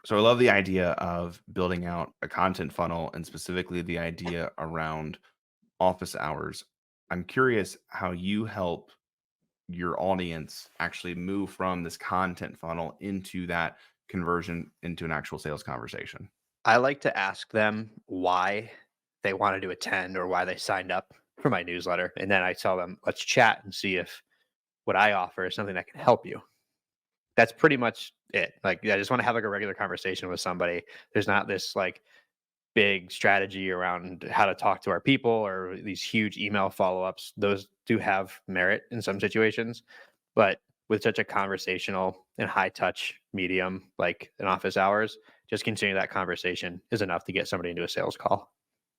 So I love the idea of building out a content funnel and specifically the idea around office hours. I'm curious how you help your audience actually move from this content funnel into that conversion into an actual sales conversation. I like to ask them why they wanted to attend or why they signed up for my newsletter. And then I tell them, let's chat and see if what I offer is something that can help you. That's pretty much it. Like, I just want to have like a regular conversation with somebody. There's not this like big strategy around how to talk to our people or these huge email follow-ups. Those do have merit in some situations, but with such a conversational and high touch medium like an office hours, just continue that conversation is enough to get somebody into a sales call.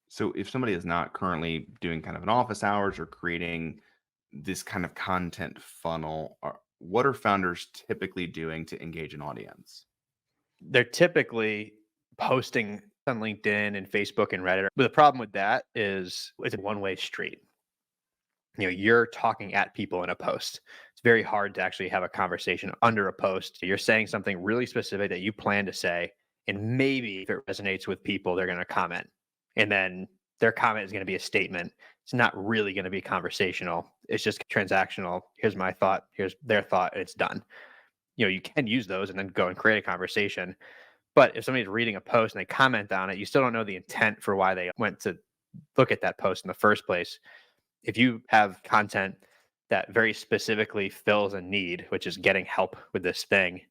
So if somebody is not currently doing kind of an office hours or creating this kind of content funnel, what are founders typically doing to engage an audience? They're typically posting on LinkedIn and Facebook and Reddit. But the problem with that is it's a one-way street. You're talking at people in a post. It's very hard to actually have a conversation under a post. You're saying something really specific that you plan to say, and maybe if it resonates with people, they're going to comment. And then their comment is going to be a statement. It's not really going to be conversational. It's just transactional. Here's my thought, here's their thought, and it's done. You can use those and then go and create a conversation. But if somebody's reading a post and they comment on it, you still don't know the intent for why they went to look at that post in the first place. If you have content that very specifically fills a need, which is getting help with this thing,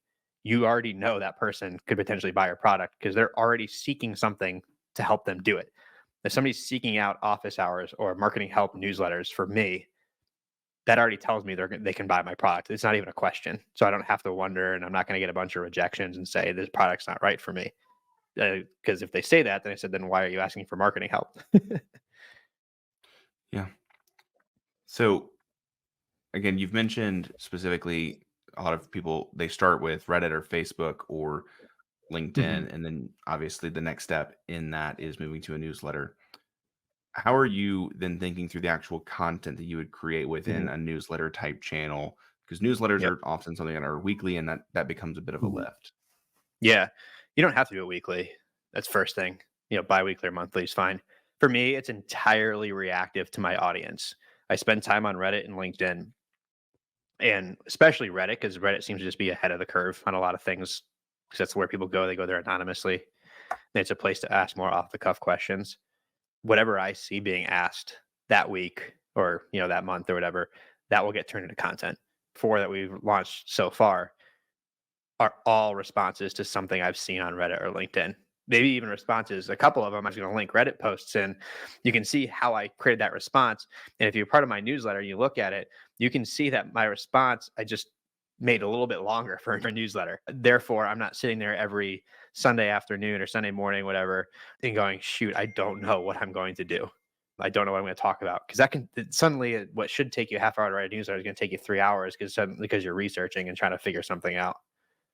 you already know that person could potentially buy your product because they're already seeking something to help them do it. If somebody's seeking out office hours or marketing help newsletters for me, that already tells me they can buy my product. It's not even a question. So I don't have to wonder, and I'm not going to get a bunch of rejections and say this product's not right for me. Because if they say that, then I said, then why are you asking for marketing help? Yeah. So again, you've mentioned specifically a lot of people they start with Reddit or Facebook or Mhm. LinkedIn, and then obviously the next step in that is moving to a newsletter. How are you then thinking through the actual content that you would create within Mhm. a newsletter type channel? Because newsletters Yep. are often something that are weekly, and that becomes a bit of a Mhm. lift. Yeah. You don't have to do it weekly. That's first thing. Biweekly or monthly is fine. For me, it's entirely reactive to my audience. I spend time on Reddit and LinkedIn, and especially Reddit because Reddit seems to just be ahead of the curve on a lot of things because that's where people go. They go there anonymously. And it's a place to ask more off the cuff questions. Whatever I see being asked that week or that month or whatever, that will get turned into content. Four that we've launched so far are all responses to something I've seen on Reddit or LinkedIn. Maybe even responses. A couple of them I'm just going to link Reddit posts in. You can see how I created that response. And if you're part of my newsletter, you look at it, you can see that my response I just made a little bit longer for a newsletter. Therefore, I'm not sitting there every Sunday afternoon or Sunday morning, whatever, and going, shoot, I don't know what I'm going to do. I don't know what I'm going to talk about because that can suddenly what should take you a half hour to write a newsletter is going to take you 3 hours because you're researching and trying to figure something out.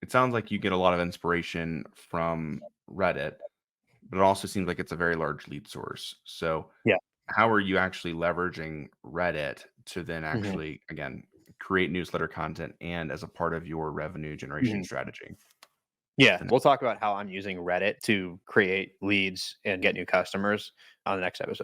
It sounds like you get a lot of inspiration from Reddit, but it also seems like it's a very large lead source. So, Yeah. how are you actually leveraging Reddit to then Mhm. actually, again, create newsletter content and as a part of your revenue generation Mhm. strategy? Yeah, And we'll talk about how I'm using Reddit to create leads and get new customers on the next episode.